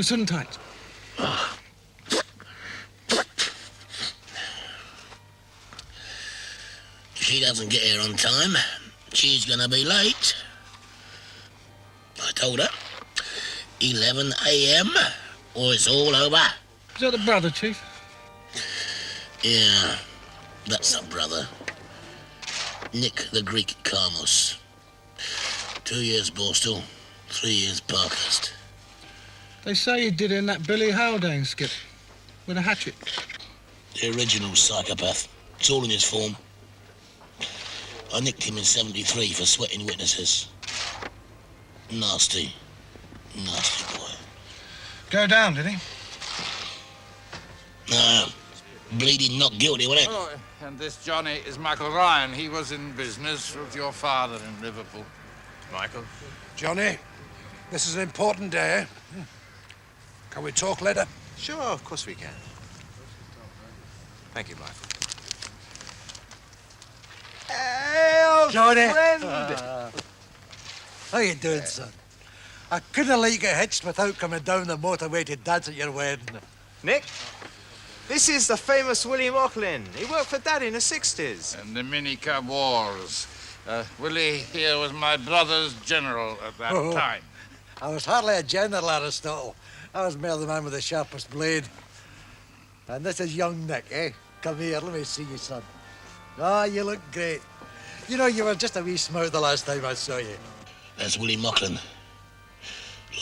Gesundheit. If she doesn't get here on time, she's gonna be late. I told her, 11 a.m. or it's all over. Is that the brother, Chief? Yeah, that's the brother. Nick the Greek Karmos. 2 years Borstal, 3 years Parkhurst. They say he did it in that Billy Haldane skit with a hatchet. The original psychopath. It's all in his form. I nicked him in 73 for sweating witnesses. Nasty. Nasty boy. Go down, did he? No. Bleeding not guilty, wasn't it? Oh, and this Johnny is Michael Ryan. He was in business with your father in Liverpool. Michael? Johnny, this is an important day. Can we talk later? Sure, of course we can. Thank you, Michael. Hey, old Johnny. friend! How you doing, son? I couldn't let you get hitched without coming down the motorway to dance at your wedding. Nick, this is the famous Willie Mocklin. He worked for Dad in the 60s. And the minicab wars. Willie here was my brother's general at that time. I was hardly a general, Aristotle. I was merely the man with the sharpest blade. And this is young Nick, eh? Come here, let me see you, son. Ah, you look great. You know, you were just a wee smout the last time I saw you. That's Willie Mocklin.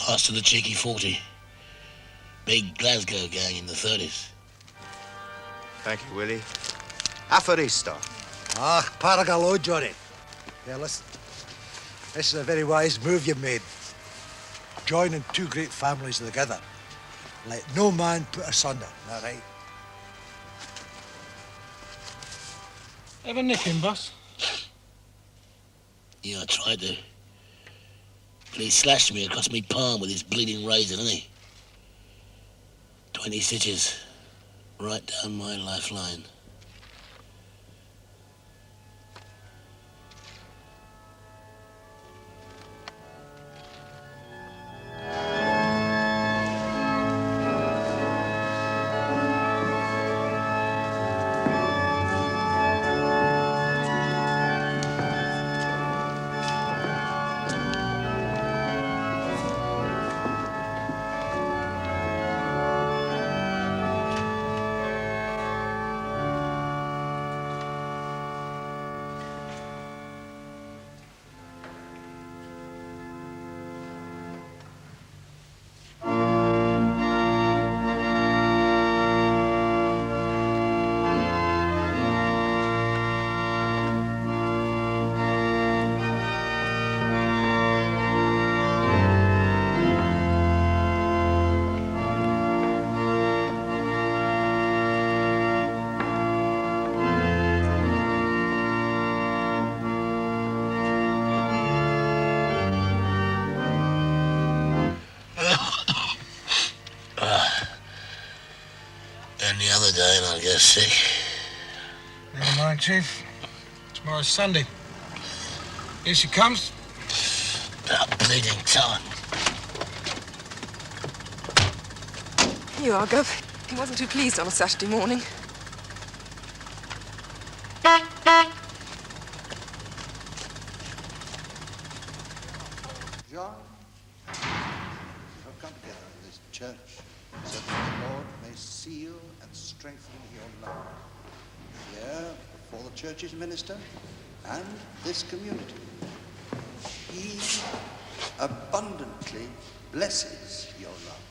Last of the cheeky 40. Big Glasgow gang in the 30s. Thank you, Willie. Aphorista. Ah, paragalo, Johnny. Yeah, listen. This is a very wise move you made. Joining two great families together. Let no man put asunder, all right? Ever nick him, boss? Yeah, I tried to. But he slashed me across me palm with his bleeding razor, didn't he? 20 stitches. Right down my lifeline. Any other day and I'll get sick. Never mind, Chief. Tomorrow's Sunday. Here she comes. About bleeding time. You are, Gov. He wasn't too pleased on a Saturday morning. John, we have come together in this church so that the Lord may seal and strengthen your love here for the church's minister and this community. He abundantly blesses your love.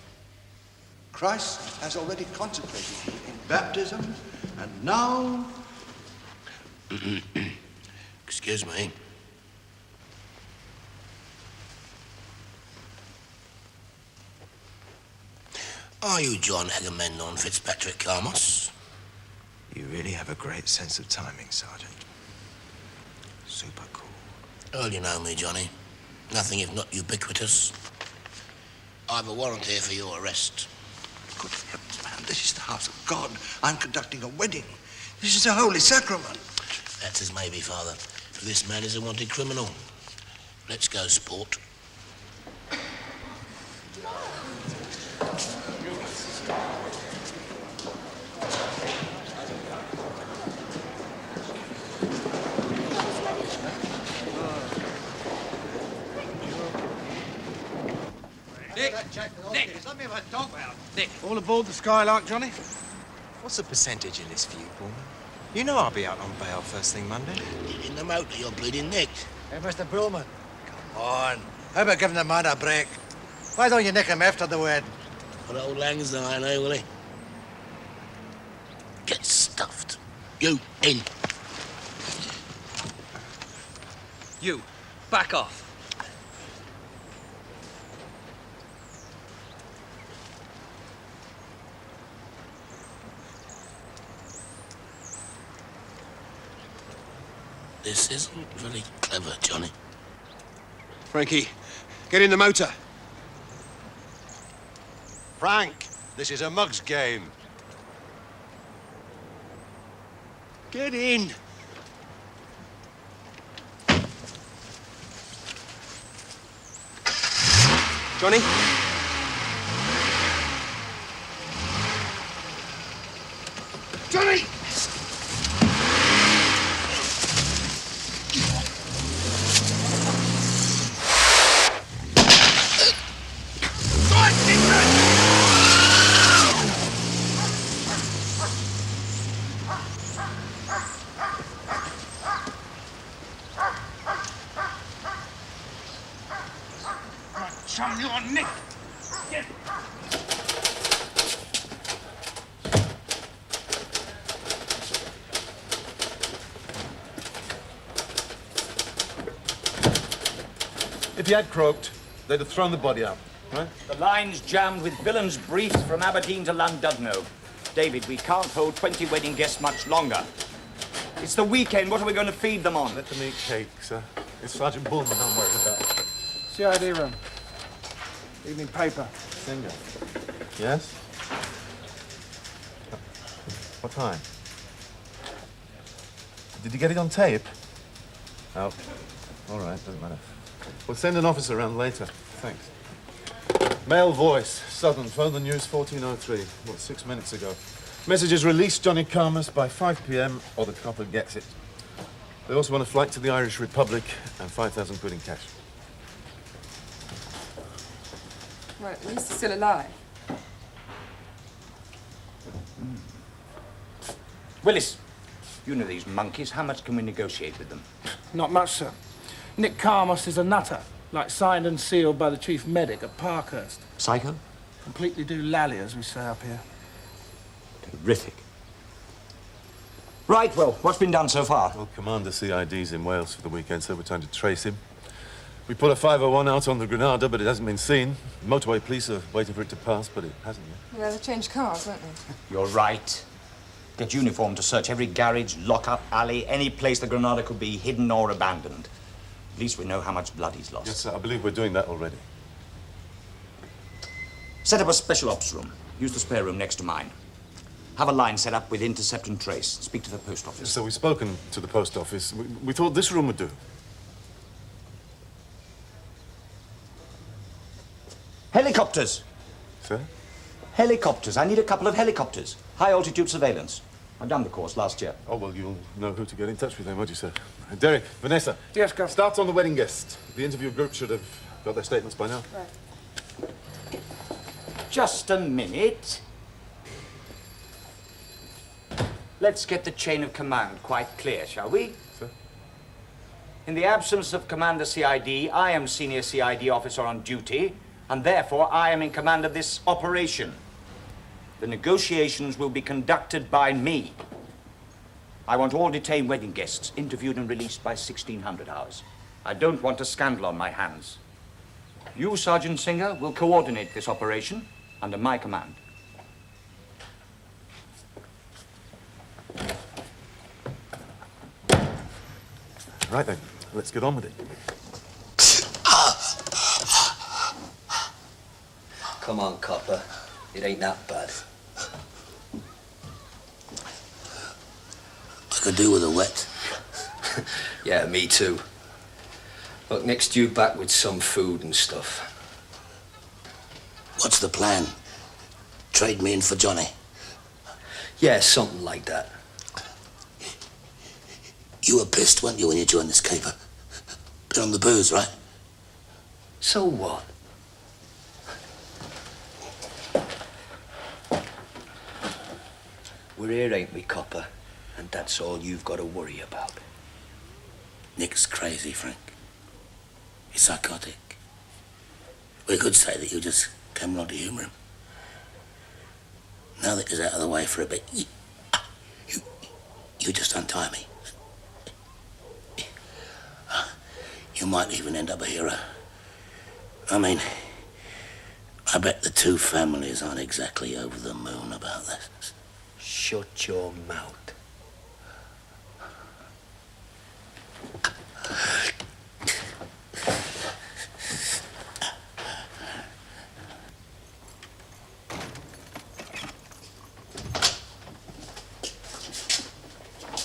Christ has already consecrated you in baptism, and now... Excuse me. Are you John Agamemnon Fitzpatrick Karmos? You really have a great sense of timing, Sergeant. Super cool. Well, you know me, Johnny. Nothing if not ubiquitous. I've a warrant here for your arrest. Good heavens, man, this is the house of God. I'm conducting a wedding. This is a holy sacrament. That's as may be, Father. For this man is a wanted criminal. Let's go, sport. Nick, All aboard the Skylark, Johnny? what's the percentage in this feud, Borman? You know I'll be out on bail first thing Monday. In the motor, you're bleeding nicked. Hey, Mr. Bullman. Come on. How about giving the man a break? Why don't you nick him after the wedding? What old lang's line, eh, Willie? Get stuffed. You, in. You, back off. This isn't very clever, Johnny. Frankie, get in the motor. Frank, this is a mug's game. Get in. Johnny? Johnny! Chum, you're nicked. Get. If he had croaked, they'd have thrown the body out, right? The line's jammed with villains' briefs from Aberdeen to Llandudno. David, we can't hold 20 wedding guests much longer. It's the weekend. What are we going to feed them on? Let them eat cake, sir. It's Sergeant Bullman I'm worried about. CID room. Evening paper. Singer. Yes? What time? Did you get it on tape? Oh. All right, doesn't matter. We'll send an officer around later. Thanks. Male voice, Southern, phone the news 1403. What, 6 minutes ago. Messages release Johnny Carmus by 5 p.m. or the copper gets it. They also want a flight to the Irish Republic and 5,000 quid in cash. Well, at least he's still alive. Willis, you know these monkeys. How much can we negotiate with them? Not much, sir. Nick Carmus is a nutter, like signed and sealed by the chief medic at Parkhurst. Psycho? Completely doolally, as we say up here. Terrific. Right, well, what's been done so far? Well, Commander CID's in Wales for the weekend, so we're trying to trace him. We put a 501 out on the Granada, but it hasn't been seen. Motorway police are waiting for it to pass, but it hasn't yet. Well, they changed cars, weren't they? You're right. Get uniform to search every garage, lock-up, alley, any place the Granada could be hidden or abandoned. At least we know how much blood he's lost. Yes, sir, I believe we're doing that already. Set up a special ops room. Use the spare room next to mine. Have a line set up with intercept and trace. Speak to the post office. So we've spoken to the post office. We thought this room would do. Helicopters! Sir? Helicopters. I need a couple of helicopters. High-altitude surveillance. I've done the course last year. Oh, well, you'll know who to get in touch with then, won't you, sir? Derek, Vanessa. Yes, Governor. Start on the wedding guests. The interview group should have got their statements by now. Right. Just a minute. Let's get the chain of command quite clear, shall we? Sir? In the absence of Commander CID, I am Senior CID officer on duty, and therefore I am in command of this operation. The negotiations will be conducted by me. I want all detained wedding guests interviewed and released by 1600 hours. I don't want a scandal on my hands. You, Sergeant Singer, will coordinate this operation under my command. Right then, let's get on with it. Come on, copper. It ain't that bad. I could do with a wet. Yeah, me too. Look, Nick's due back with some food and stuff. What's the plan? trade me in for Johnny? Yeah, something like that. You were pissed, weren't you, when you joined this caper? Been on the booze, right? So what? We're here, ain't we, copper? And that's all you've got to worry about. Nick's crazy, Frank. He's psychotic. We could say that you just came along to humour him. Now that he's out of the way for a bit, you just untie me. You might even end up a hero. I mean, I bet the two families aren't exactly over the moon about this. Shut your mouth.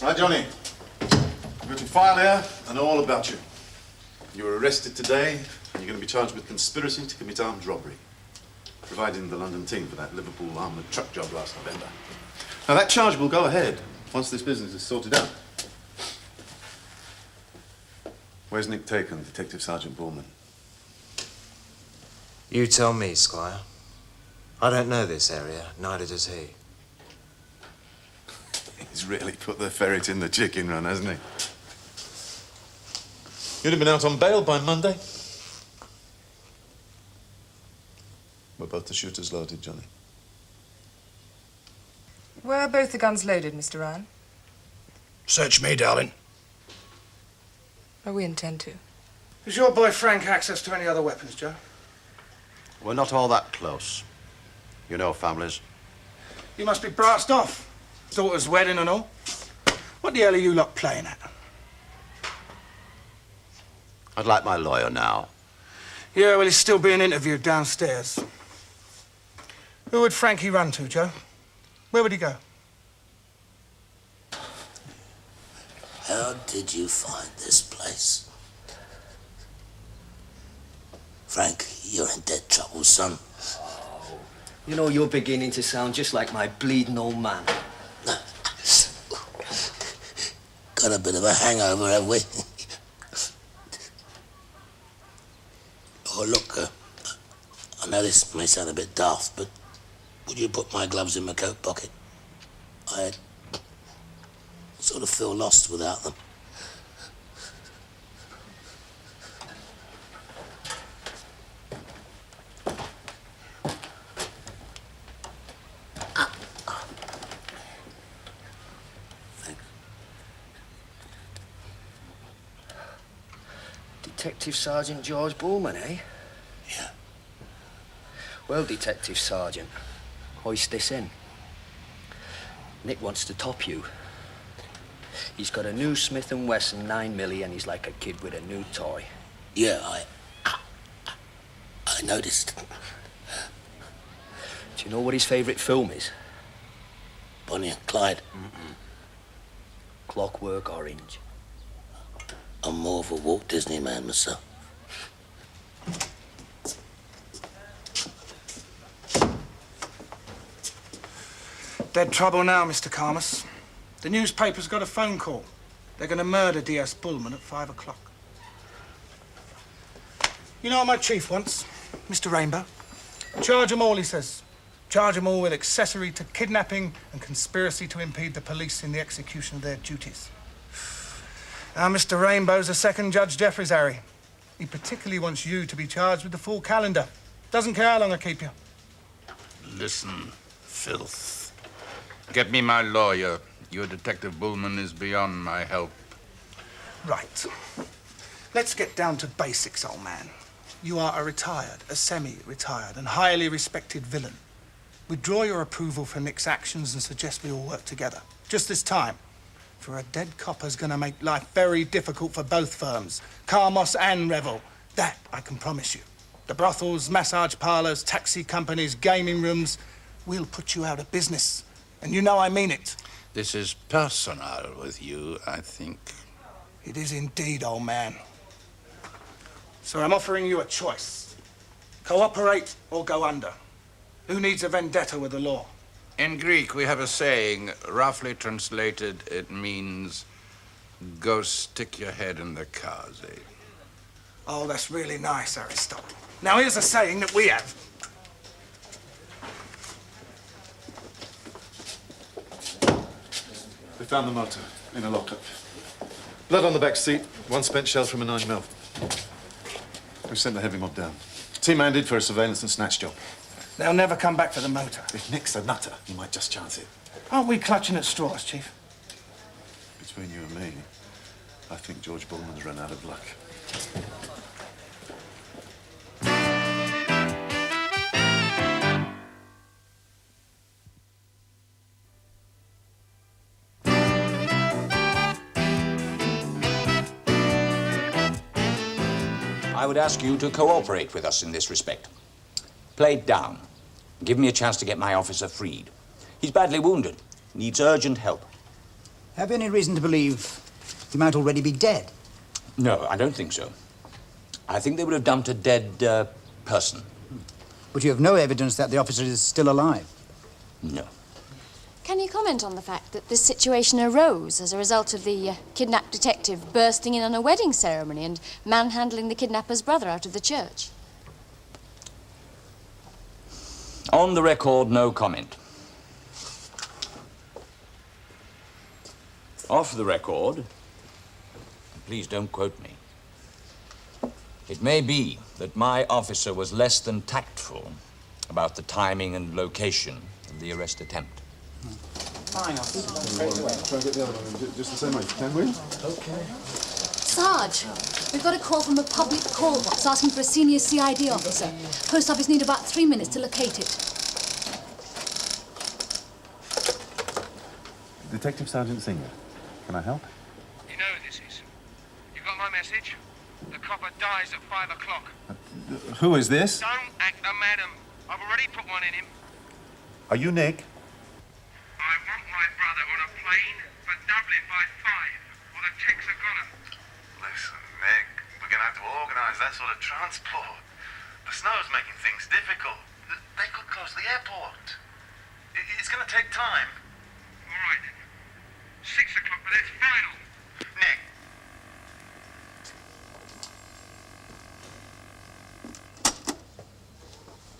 Right, Johnny. I've got your file here and all about you. You were arrested today, and you're going to be charged with conspiracy to commit armed robbery, providing the London team for that Liverpool armoured truck job last November. Now, that charge will go ahead once this business is sorted out. Where's Nick taken, Detective Sergeant Bullman? You tell me, Squire. I don't know this area, neither does he. He's really put the ferret in the chicken run, hasn't he? You'd have been out on bail by Monday. Were both the shooters loaded, Johnny? Were both the guns loaded, Mr. Ryan? Search me, darling. Oh, we intend to. Has your boy Frank access to any other weapons, Joe? We're not all that close. You know families. You must be brassed off. Daughter's wedding and all. What the hell are you lot playing at? I'd like my lawyer now. Yeah, well, he's still being interviewed downstairs. Who would Frankie run to, Joe? Where would he go? How did you find this place? Frank, you're in dead trouble, son. Oh, you know, you're beginning to sound just like my bleeding old man. Got a bit of a hangover, have we? Oh, look, I know this may sound a bit daft, but would you put my gloves in my coat pocket? I sort of feel lost without them. Detective Sergeant George Bullman, eh? Yeah. Well, Detective Sergeant, hoist this in. Nick wants to top you. He's got a new Smith & Wesson 9mm and he's like a kid with a new toy. Yeah, I noticed. Do you know what his favourite film is? Bonnie and Clyde. Clockwork Orange. I'm more of a Walt Disney man myself. Dead trouble now, Mr. Karmas. The newspaper's got a phone call. They're going to murder D.S. Bullman at 5 o'clock. You know what my chief wants, Mr. Rainbow? Charge them all, he says. Charge them all with accessory to kidnapping and conspiracy to impede the police in the execution of their duties. Now, Mr. Rainbow's a second Judge Jeffries, Harry. He particularly wants you to be charged with the full calendar. Doesn't care how long I keep you. Listen, filth. Get me my lawyer. Your Detective Bullman is beyond my help. Right. Let's get down to basics, old man. You are a retired, a semi-retired, and highly respected villain. Withdraw your approval for Nick's actions and suggest we all work together. Just this time. For a dead copper's gonna make life very difficult for both firms, Karmos and Revel. That I can promise you. The brothels, massage parlors, taxi companies, gaming rooms, we'll put you out of business. And you know I mean it. This is personal with you, I think. It is indeed, old man. So I'm offering you a choice. Cooperate or go under. Who needs a vendetta with the law? In Greek, we have a saying, roughly translated, it means, go stick your head in the kazi. Oh, that's really nice, Aristotle. Now, here's a saying that we have. We found the motor in a lockup. Blood on the back seat, one spent shell from a 9mm. We sent the heavy mob down. Team-handed for a surveillance and snatch job. They'll never come back for the motor. If Nick's a nutter, he might just chance it. Aren't we clutching at straws, Chief? Between you and me, I think George Bullman's run out of luck. I would ask you to cooperate with us in this respect. Play it down. Give me a chance to get my officer freed. He's badly wounded. Needs urgent help. Have you any reason to believe he might already be dead? No, I don't think so. I think they would have dumped a dead person. But you have no evidence that the officer is still alive? No. Can you comment on the fact that this situation arose as a result of the kidnapped detective bursting in on a wedding ceremony and manhandling the kidnapper's brother out of the church? On the record, no comment. Off the record, please don't quote me. It may be that my officer was less than tactful about the timing and location of the arrest attempt. Fine, officer. Try and get the other one just the same way. Can we? Okay. Sarge, we've got a call from a public call box asking for a senior CID officer. Post office need about 3 minutes to locate it. Detective Sergeant Singer, can I help? You know who this is. You got my message? The copper dies at 5 o'clock. Who is this? Don't act a madam. I've already put one in him. Are you Nick? I want my brother on a plane for Dublin by 5, or the techs are gonna. Listen, Nick, we're gonna have to organise that sort of transport. The snow's making things difficult. They could close the airport. It's gonna take time. All right then. 6 o'clock, but that's final. Nick.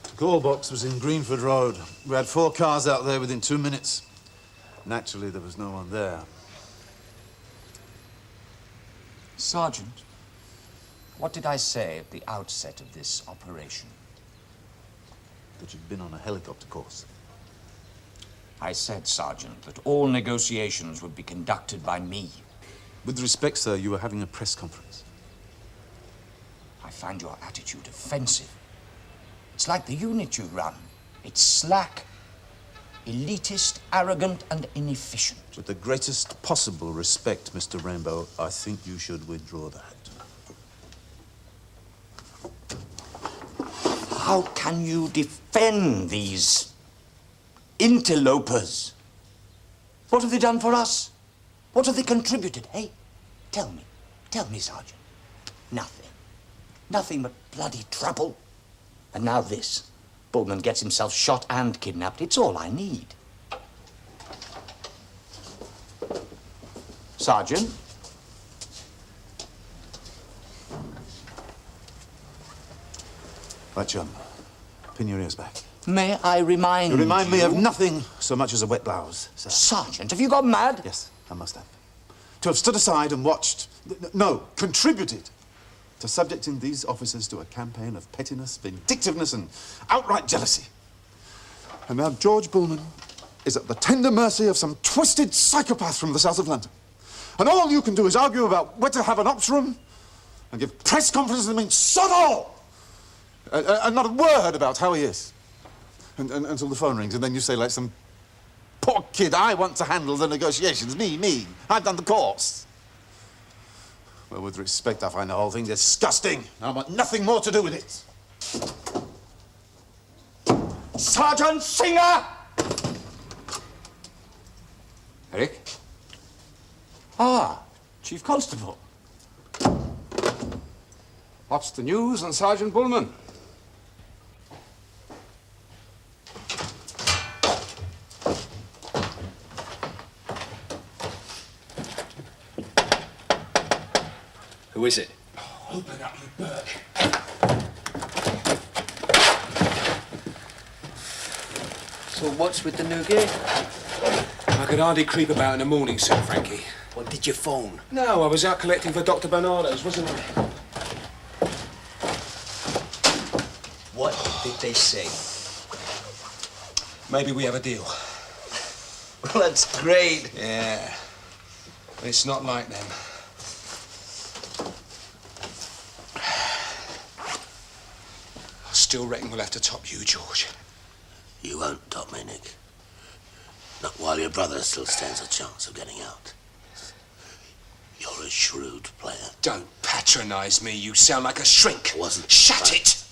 The call box was in Greenford Road. We had 4 cars out there within 2 minutes. Naturally, there was no one there. Sergeant, what did I say at the outset of this operation? That you'd been on a helicopter course. I said, Sergeant, that all negotiations would be conducted by me. With respect, sir, you were having a press conference. I find your attitude offensive. It's like the unit you run. It's slack, elitist, arrogant, and inefficient. With the greatest possible respect, Mr. Rainbow, I think you should withdraw that. How can you defend these interlopers? What have they done for us? What have they contributed, hey? Tell me, Sergeant. Nothing. Nothing but bloody trouble. And now this. Bullman gets himself shot and kidnapped. It's all I need. Sergeant? Right, chum. Pin your ears back. May I remind you... You remind me of nothing so much as a wet blouse, sir. Sergeant, have you gone mad? Yes, I must have. To have stood aside and watched... No, contributed to subjecting these officers to a campaign of pettiness, vindictiveness, and outright jealousy. And now George Bullman is at the tender mercy of some twisted psychopath from the south of London. And all you can do is argue about where to have an ops room and give press conferences that mean sod all! And not a word about how he is. Until the phone rings, and then you say, like some poor kid, I want to handle the negotiations. Me. I've done the course. Well, with respect, I find the whole thing disgusting. I want nothing more to do with it. Sergeant Singer! Eric? Ah, Chief Constable. What's the news on Sergeant Bullman? Who is it? Open up, you Burke. So what's with the new gear? I could hardly creep about in the morning, Sir Frankie. What did you phone? No, I was out collecting for Dr. Bernardo's, wasn't I? What did they say? Maybe we have a deal. Well, that's great. Yeah. It's not like them. I still reckon we'll have to top you, George. You won't top me, Nick. Not while your brother still stands a chance of getting out. You're a shrewd player. Don't patronize me. You sound like a shrink. I wasn't. Shut it!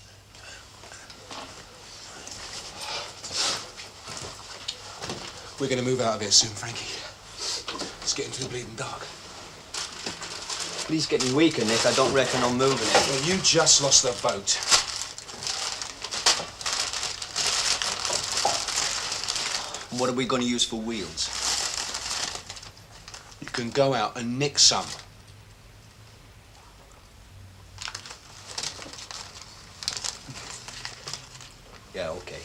We're going to move out of here soon, Frankie. It's getting too bleeding dark. He's getting weaker, Nick. I don't reckon I'm moving it. Well, you just lost the boat. What are we going to use for wheels? You can go out and nick some. Yeah, okay.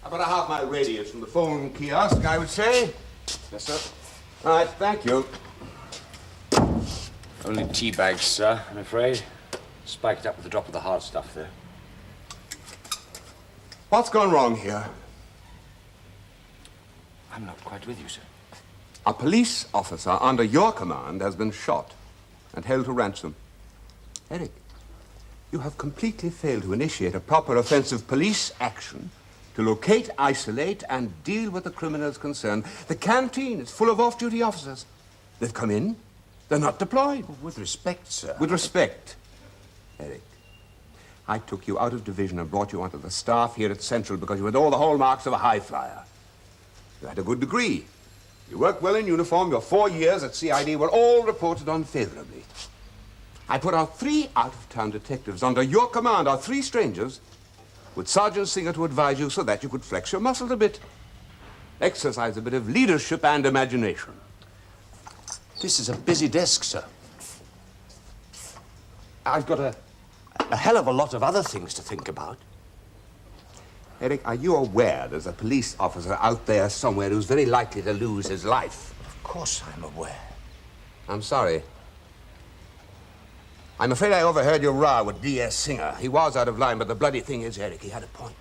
About a half mile radius from the phone kiosk, I would say. Yes, sir. All right, thank you. Only tea bags, sir, I'm afraid. Spiked up with the drop of the hard stuff there. What's gone wrong here? I'm not quite with you, sir. A police officer under your command has been shot and held to ransom. Eric, you have completely failed to initiate a proper offensive police action to locate, isolate, and deal with the criminals concerned. The canteen is full of off-duty officers. They've come in. They're not deployed. With respect, sir. With respect, Eric, I took you out of division and brought you onto the staff here at Central because you had all the hallmarks of a high flyer. You had a good degree. You worked well in uniform. Your 4 years at CID were all reported on favorably. I put out 3 out-of-town detectives under your command, our 3 strangers, with Sergeant Singer to advise you so that you could flex your muscles a bit. Exercise a bit of leadership and imagination. This is a busy desk, sir. I've got a hell of a lot of other things to think about. Eric, are you aware there's a police officer out there somewhere who's very likely to lose his life? Of course I'm aware. I'm sorry. I'm afraid I overheard your row with D.S. Singer. He was out of line, but the bloody thing is, Eric, he had a point.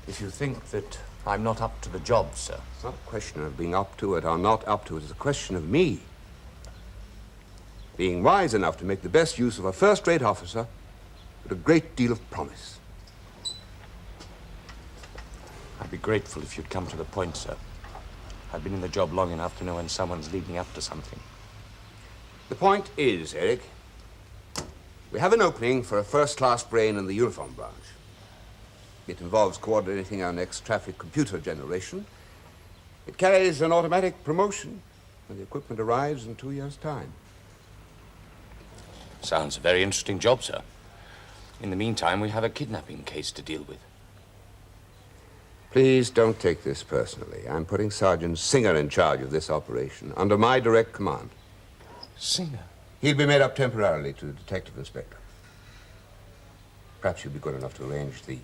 If you think that I'm not up to the job, sir. It's not a question of being up to it or not up to it. It's a question of me being wise enough to make the best use of a first-rate officer with a great deal of promise. I'd be grateful if you'd come to the point, sir. I've been in the job long enough to know when someone's leading up to something. The point is, Eric, we have an opening for a first-class brain in the uniform branch. It involves coordinating our next traffic computer generation. It carries an automatic promotion, and the equipment arrives in 2 years' time. Sounds a very interesting job, sir. In the meantime, we have a kidnapping case to deal with. Please don't take this personally. I'm putting Sergeant Singer in charge of this operation, under my direct command. Singer? He'll be made up temporarily to the detective inspector. Perhaps you'll be good enough to arrange the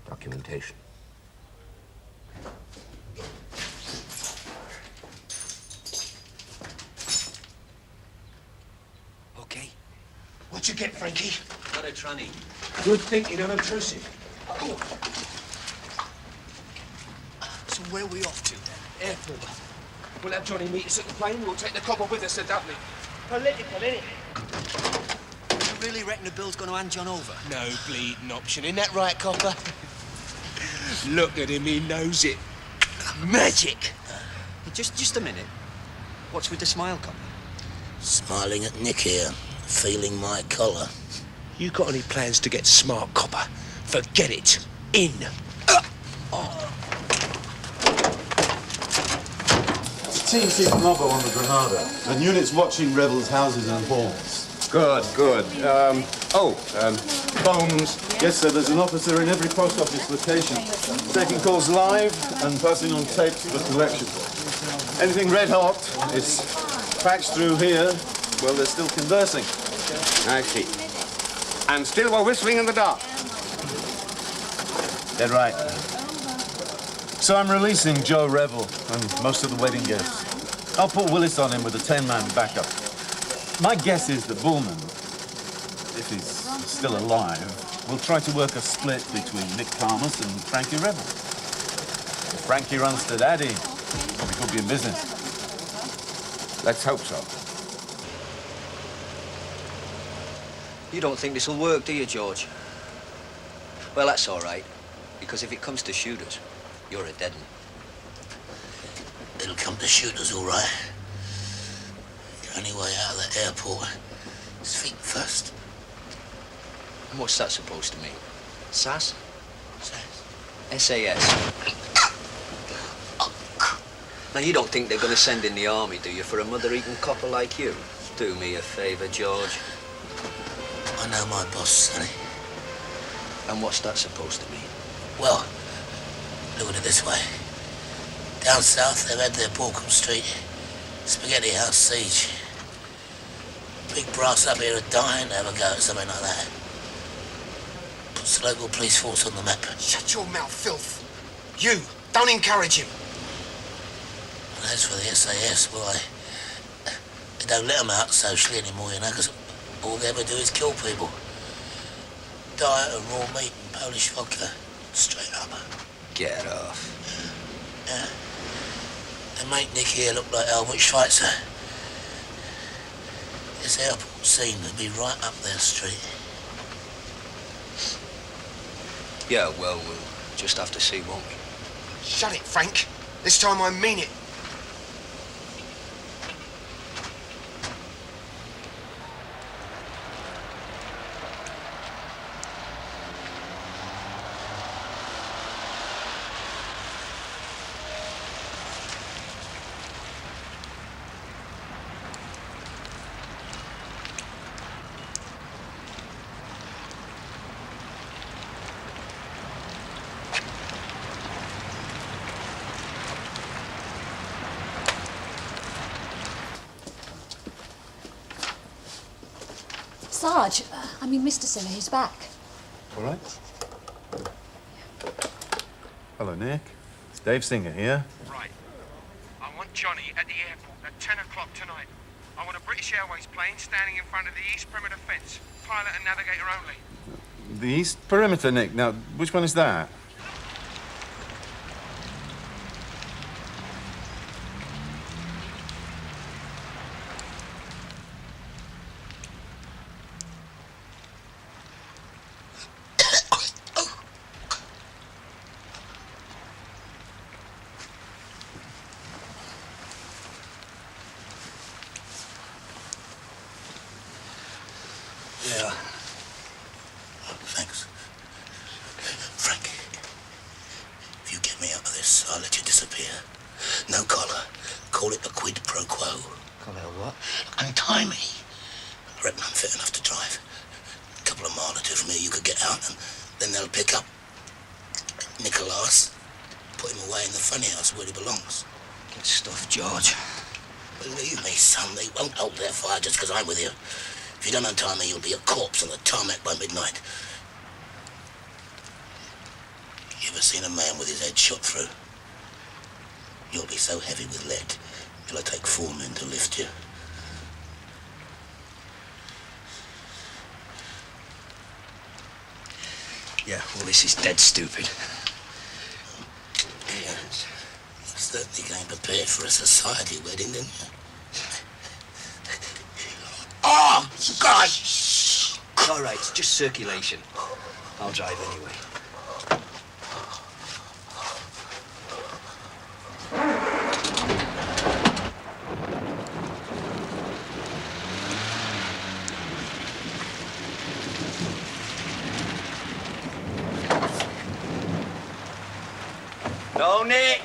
documentation. Okay. What'd you get, Frankie? Got a tranny. Good thinking, unobtrusive. So where are we off to, then? Airport. We'll have Johnny meet us at the plane. We'll take the copper with us to Dublin. Political, innit? You really reckon the bill's going to hand John over? No bleeding option. Isn't that right, copper? Look at him. He knows it. Magic. Just a minute. What's with the smile, copper? Smiling at Nick here, feeling my collar. You got any plans to get smart, copper? Forget it. In. TC Bravo on the Granada, and units watching rebels' houses and halls. Good, good. Phones. Yes, sir, there's an officer in every post office location, taking calls live and passing on tapes for collection. Anything red hot is patched through here, well, they're still conversing. I see. And still we're whistling in the dark. Dead right. So I'm releasing Joe Revel and most of the wedding guests. I'll put Willis on him with a 10-man backup. My guess is that Bullman, if he's still alive, will try to work a split between Nick Thomas and Frankie Revel. If Frankie runs to Daddy, we could be in business. Let's hope so. You don't think this'll work, do you, George? Well, that's all right, because if it comes to shooters, you're a dead one. It'll come to shooters, all right. The only way out of the airport is feet first. And what's that supposed to mean? SAS? SAS. Now, you don't think they're going to send in the army, do you, for a mother-eating copper like you? Do me a favour, George. I know my boss, Sonny. And what's that supposed to mean? Well, look at it this way. Down south, they've had their Borkham Street Spaghetti House siege. Big brass up here are dying to have a go at something like that. Puts the local police force on the map. Shut your mouth, filth. You, don't encourage him. And as for the SAS, well, they don't let them out socially anymore, you know, because all they ever do is kill people. Diet of raw meat and Polish vodka. Straight up. Get off. Yeah. They make Nick here look like Albert Schweitzer. This airport scene would be right up their street. Yeah, well, we'll just have to see, won't we? Shut it, Frank. This time I mean it. Sarge, I mean Mr. Singer, he's back. All right. Hello, Nick. It's Dave Singer here. Right. I want Johnny at the airport at 10 o'clock tonight. I want a British Airways plane standing in front of the east perimeter fence. Pilot and navigator only. The East Perimeter, Nick. Now, which one is that? Yeah. Thanks. Frank, if you get me out of this, I'll let you disappear. No collar. Call it a quid pro quo. Call it a what? Untie me. I reckon I'm fit enough to drive. A couple of mile or two from here, you could get out, and then they'll pick up Nicholas, put him away in the funny house where he belongs. Good stuff, George. Believe me, son, they won't hold their fire just because I'm with you. If you don't untie me, you'll be a corpse on the tarmac by midnight. You ever seen a man with his head shot through? You'll be so heavy with lead, it'll take 4 men to lift you. Yeah, well, this is dead stupid. Yes. You certainly came prepared for a society wedding, didn't you? Oh, God! All right, it's just circulation. I'll drive anyway. No, Nick!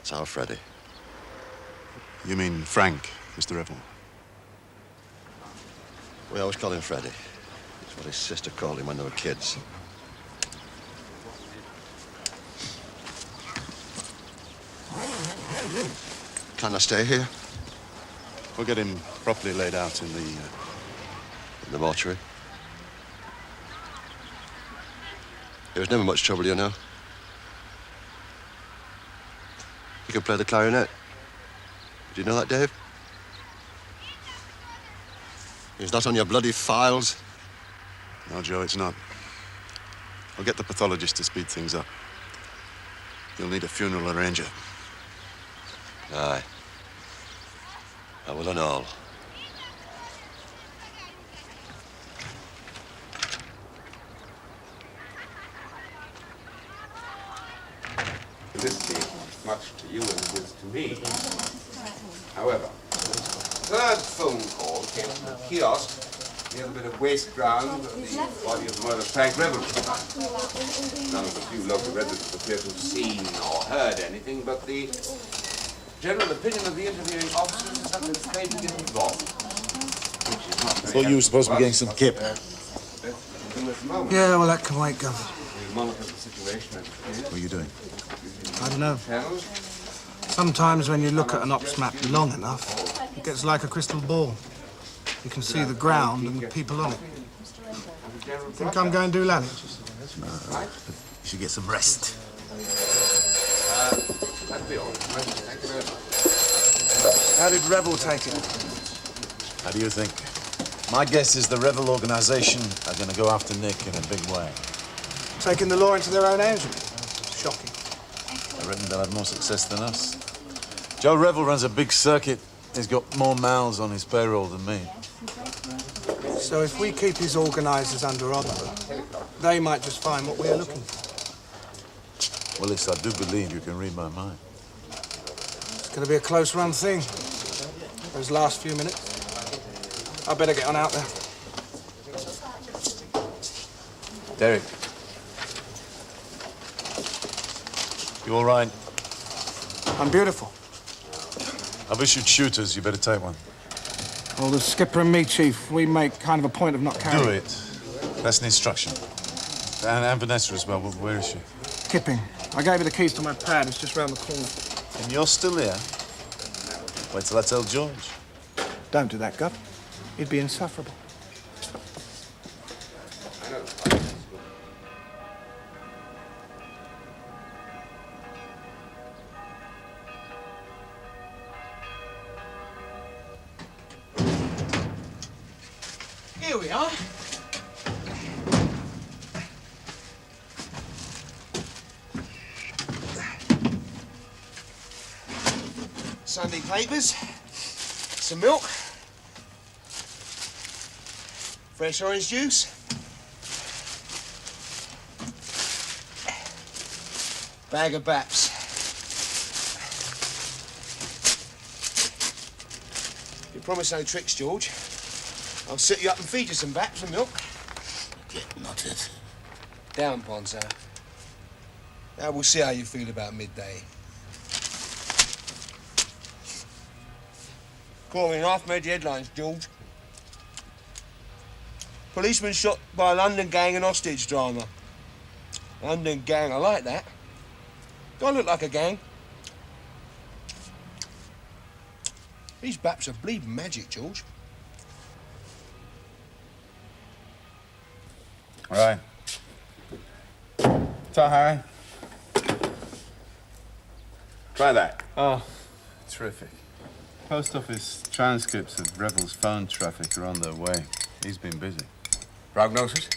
That's our Freddie. You mean Frank, Mr. Revel? We always call him Freddie. It's what his sister called him when they were kids. Can I stay here? We'll get him properly laid out in the mortuary. There was never much trouble, you know. He could play the clarinet. Do you know that, Dave? He's not on your bloody files. No, Joe, it's not. I'll get the pathologist to speed things up. You'll need a funeral arranger. Aye. I will and all. This being as much to you as it is to me. However, third phone call came from the kiosk near the bit of waste ground of the body of the murdered Frank Revel. None of the few local residents appear to have seen or heard anything, but the general opinion of the interviewing officers is that they're afraid to get involved. Which is not very Thought you were supposed to be getting some kip. Yeah, well, that can wait, Gov. We'll monitor the situation as it is. What are you doing? I don't know. Sometimes when you look at an ops map long enough, it gets like a crystal ball. You can see the ground and the people on it. Think I'm going to do Lally? No, but you should get some rest. That'll be all. Thank you very much. How did Revel take it? How do you think? My guess is the Revel organization are going to go after Nick in a big way. Taking the law into their own hands? Shocking. I reckon they'll have more success than us. Joe Revel runs a big circuit. He's got more mouths on his payroll than me. So if we keep his organisers under our they might just find what we're looking for. Well, at least I do believe you can read my mind. It's going to be a close-run thing. Those last few minutes. I better get on out there. Derek. You all right? I'm beautiful. I've issued shooters. You better take one. Well, the skipper and me, Chief, we make kind of a point of not carrying. Do it. That's an instruction. And Vanessa as well. Where is she? Kipping. I gave her the keys to my pad. It's just round the corner. And you're still here? Wait till I tell George. Don't do that, Gov. He'd be insufferable. Here we are. Sunday papers, some milk, fresh orange juice, bag of Baps. You promise no tricks, George. I'll sit you up and feed you some Baps and milk. Get knotted. Down, Ponzo. Now we'll see how you feel about midday. Quarter and a half made the headlines, George. Policeman shot by a London gang and hostage drama. London gang, I like that. Don't look like a gang. These Baps are bleeding magic, George. All right. Ta, Harry. Try that. Oh, terrific. Post office transcripts of Revel's phone traffic are on their way. He's been busy. Prognosis?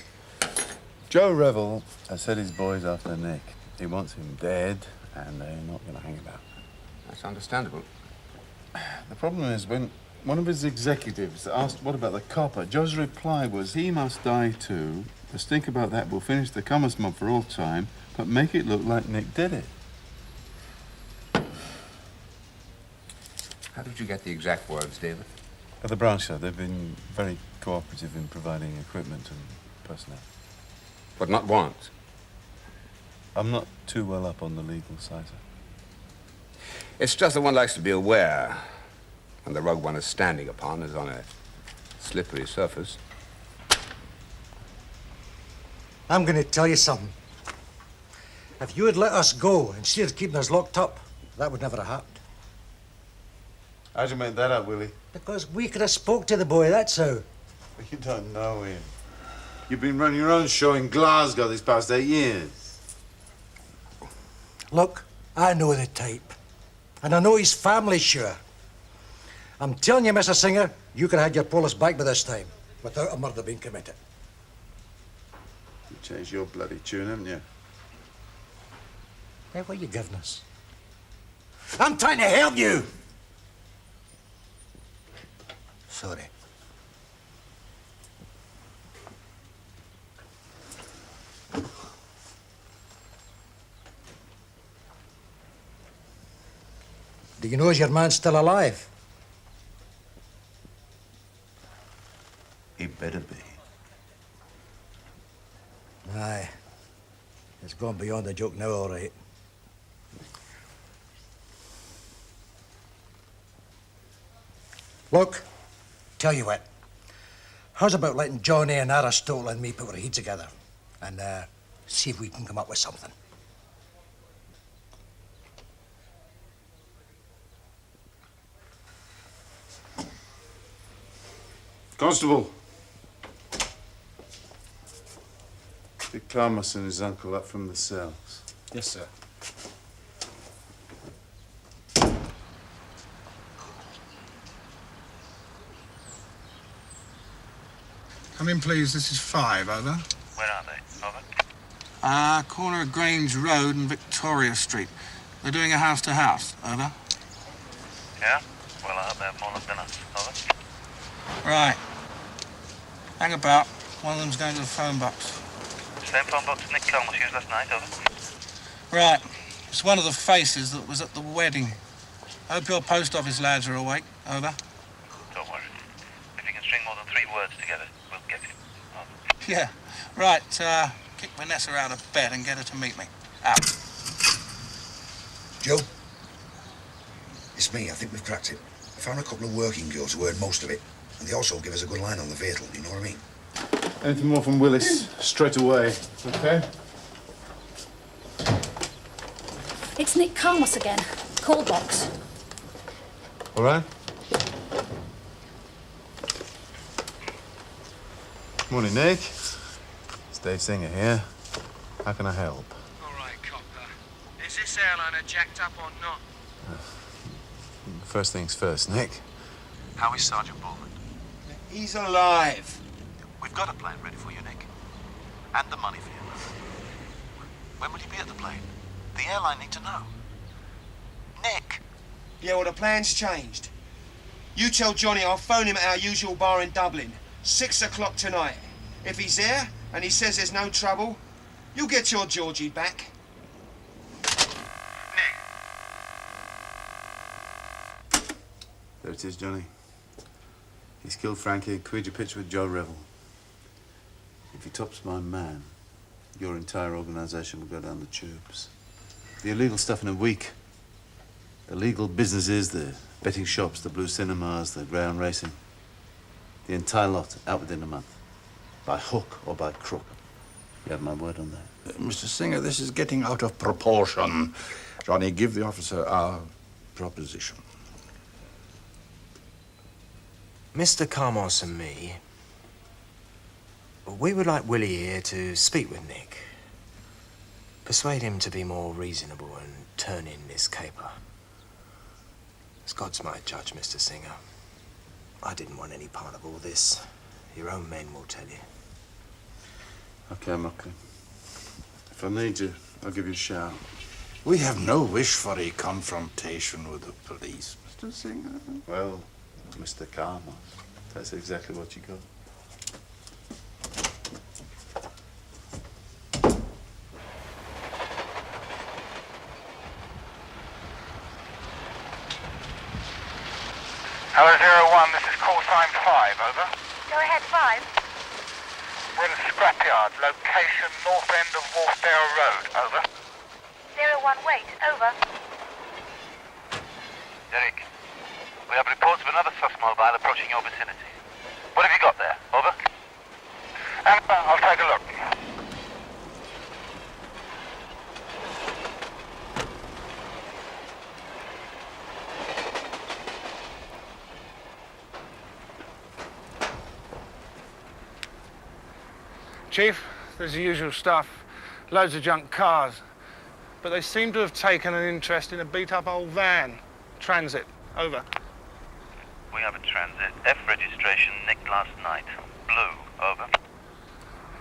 Joe Revel has set his boys after Nick. He wants him dead, and they're not going to hang about. That's understandable. The problem is, when one of his executives asked what about the copper, Joe's reply was he must die too. The stink about that will finish the commerce mob for all time, but make it look like Nick did it. How did you get the exact words, David? At the branch, sir, they've been very cooperative in providing equipment and personnel. But not once. I'm not too well up on the legal side, sir. It's just that one likes to be aware when the rug one is standing upon is on a slippery surface. I'm going to tell you something. If you had let us go instead of keeping us locked up, that would never have happened. How'd you make that up, Willie? Because we could have spoke to the boy, that's how. You don't know him. You've been running your own show in Glasgow these past 8 years. Look, I know the type. And I know his family, sure. I'm telling you, Mr. Singer, you could have had your Polish back by this time, without a murder being committed. You changed your bloody tune, haven't you? Hey, what are you giving us? I'm trying to help you! Sorry. Do you know is your man still alive? He better be. Aye. It's gone beyond the joke now, all right. Look, tell you what. How's about letting Johnny and Aristotle and me put our heads together and see if we can come up with something? Constable. Pick Clarmus and his uncle up from the cells. Yes, sir. Come in, please. This is 5, over. Where are they? Over. Corner of Grange Road and Victoria Street. They're doing a house-to-house, over. Yeah? Well, I hope they have more luck than us. Over. Right. Hang about. One of them's going to the phone box. Same phone box Nick Clarmus used last night, over. Right. It's one of the faces that was at the wedding. Hope your post office lads are awake, over. Don't worry. If you can string more than 3 words together, we'll get it. Over. Yeah. Right, kick Vanessa out of bed and get her to meet me. Out. Joe? It's me. I think we've cracked it. I found a couple of working girls who heard most of it, and they also give us a good line on the Vatel, you know what I mean? Anything more from Willis? Straight away, okay? It's Nick Clarmus again. Call box. All right? Morning, Nick. It's Dave Singer here. How can I help? All right, copper. Is this airliner jacked up or not? First things first, Nick. How is Sergeant Bullman? He's alive. We've got a plane ready for you, Nick. And the money for you. When will you be at the plane? The airline need to know. Nick! Yeah, well, the plan's changed. You tell Johnny I'll phone him at our usual bar in Dublin. 6 o'clock tonight. If he's there and he says there's no trouble, you'll get your Georgie back. There it is, Johnny. He's killed Frankie and quid your picture with Joe Revel. If he tops my man, your entire organisation will go down the tubes. The illegal stuff in a week. Illegal businesses, the betting shops, the blue cinemas, the greyhound racing. The entire lot out within a month. By hook or by crook. You have my word on that. Mr. Singer, this is getting out of proportion. Johnny, give the officer our proposition. Mr. Carmos and me, we would like Willie here to speak with Nick. Persuade him to be more reasonable and turn in this caper. As God's my judge, Mr. Singer. I didn't want any part of all this. Your own men will tell you. Okay, okay. If I need you, I'll give you a shout. We have no wish for a confrontation with the police, Mr. Singer. Well, Mr. Carmos, that's exactly what you got. Hello, 01, this is call sign 5, over. Go ahead, 5. We're in a scrapyard, location north end of Wharfdale Road, over. 01, wait, over. Derek, we have reports of another sus mobile approaching your vicinity. What have you got there? Over? I'll take a look. Chief, there's the usual stuff. Loads of junk cars. But they seem to have taken an interest in a beat-up old van. Transit. Over. We have a transit. F registration nicked last night. Blue. Over.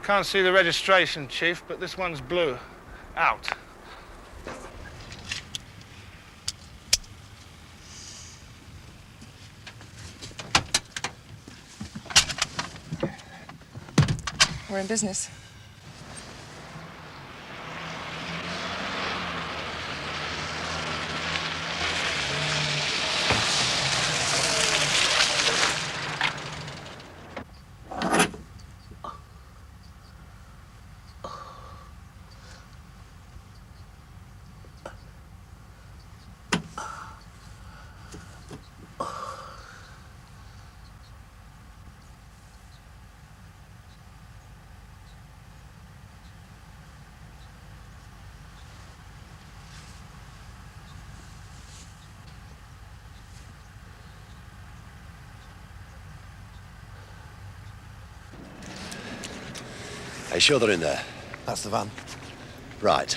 Can't see the registration, Chief, but this one's blue. Out. We're in business. Are you sure they're in there? That's the van. Right.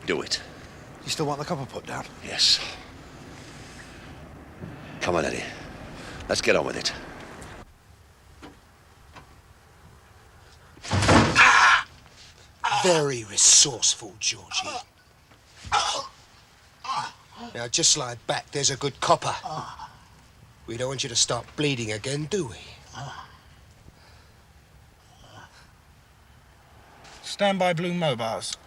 Do it. You still want the copper put down? Yes. Come on, Eddie. Let's get on with it. Very resourceful, Georgie. Now, just lie back. There's a good copper. We don't want you to start bleeding again, do we? Standby Blue Mobiles.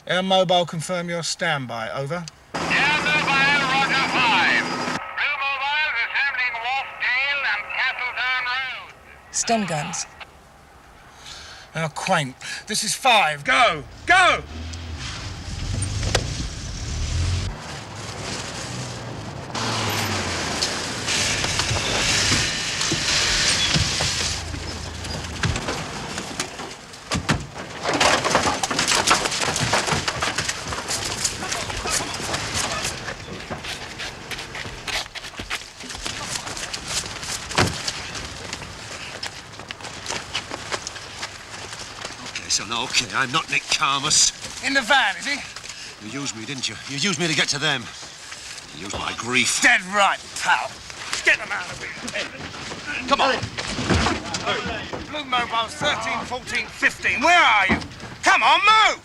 Air Mobile, confirm your standby. Over. Air Mobile, Roger 5. Blue Mobiles assembling Wharfdale and Castletown Road. Stun guns. How quaint. This is 5. Go! Go! Okay, I'm not Nick Carmus. In the van, is he? You used me, didn't you? You used me to get to them. You used my grief. Dead right, pal. Get them out of here. Come on. Blue Mobiles 13, 14, 15. Where are you? Come on, move!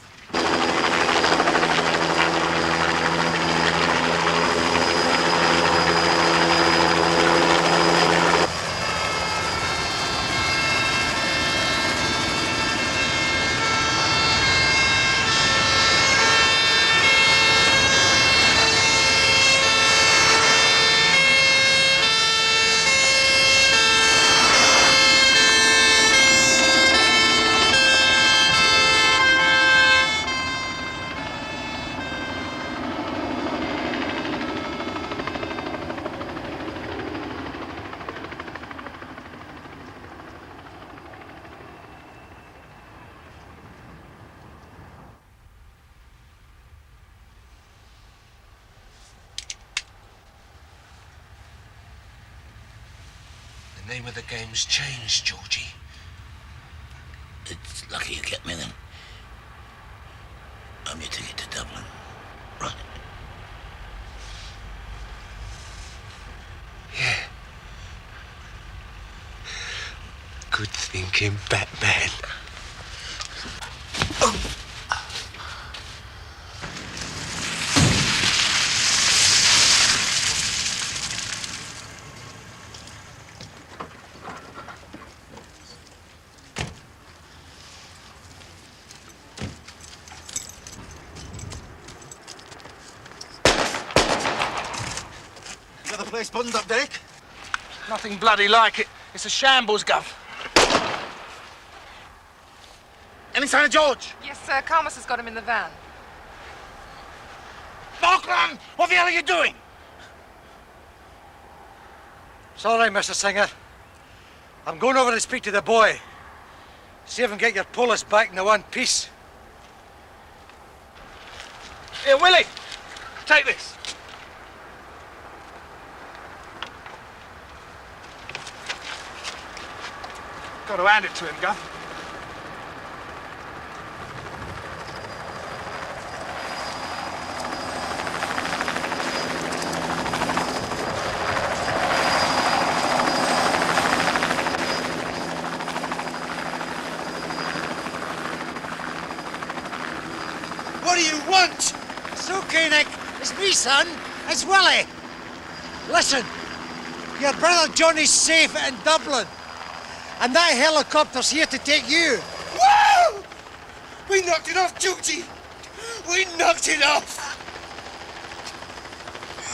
The name of the game's changed, Georgie. It's lucky you kept me then. I'm your ticket to Dublin. Right. Yeah. Good thinking, Batman. Got the place buttoned up, Derek? Nothing bloody like it. It's a shambles, Gov. Any sign of George? Yes, sir. Carmus has got him in the van. Markland! What the hell are you doing? It's all right, Mr. Singer. I'm going over to speak to the boy. See if I can get your polis back in the one piece. Here, Willie, take this. Got to hand it to him, Guff. What do you want? It's okay, Nick. It's me, son. It's Willie. Listen, your brother Johnny's safe in Dublin. And that helicopter's here to take you. Woo! We knocked it off, Georgie. We knocked it off.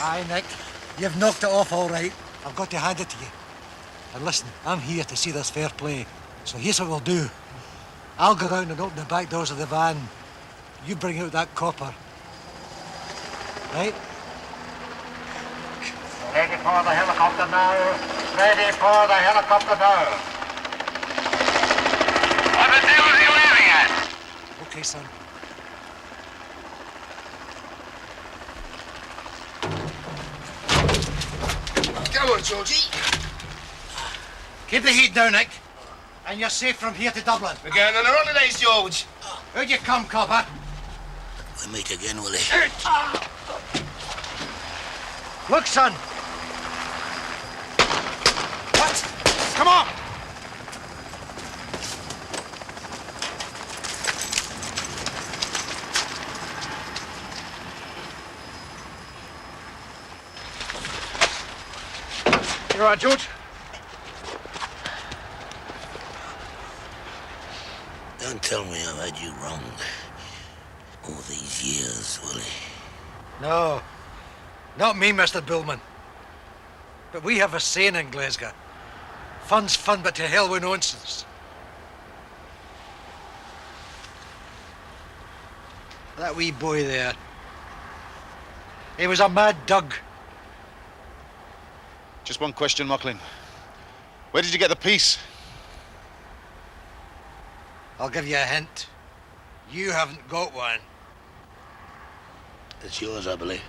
Aye, Nick. You've knocked it off all right. I've got to hand it to you. And listen, I'm here to see this fair play. So here's what we'll do. I'll go round and open the back doors of the van. You bring out that copper. Right? Ready for the helicopter now. Ready for the helicopter now. What the deal are you aiming at? Okay, son. Come on, Georgie. Keep the heat down, Nick. And you're safe from here to Dublin. We're going on our holidays, George. Where'd you come, copper? We meet again, Willie. Look, son. What? Come on. You all right, George? Don't tell me I've had you wrong all these years, Willie. No. Not me, Mr. Bullman. But we have a saying in Glasgow. Fun's fun, but to hell with nonsense. That wee boy there. He was a mad dog. Just one question, Mocklin. Where did you get the piece? I'll give you a hint. You haven't got one. It's yours, I believe.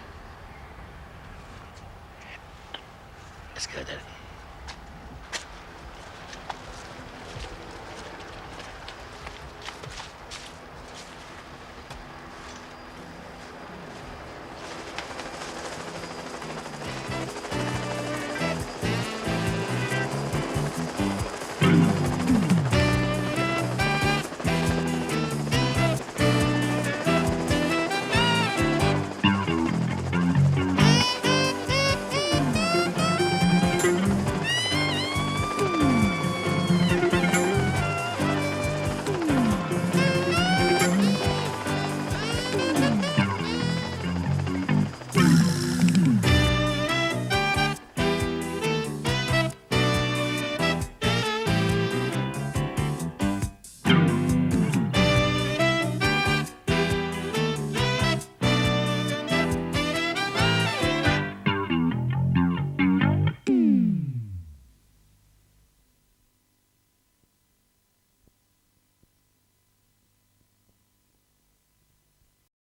Let's go, Daddy.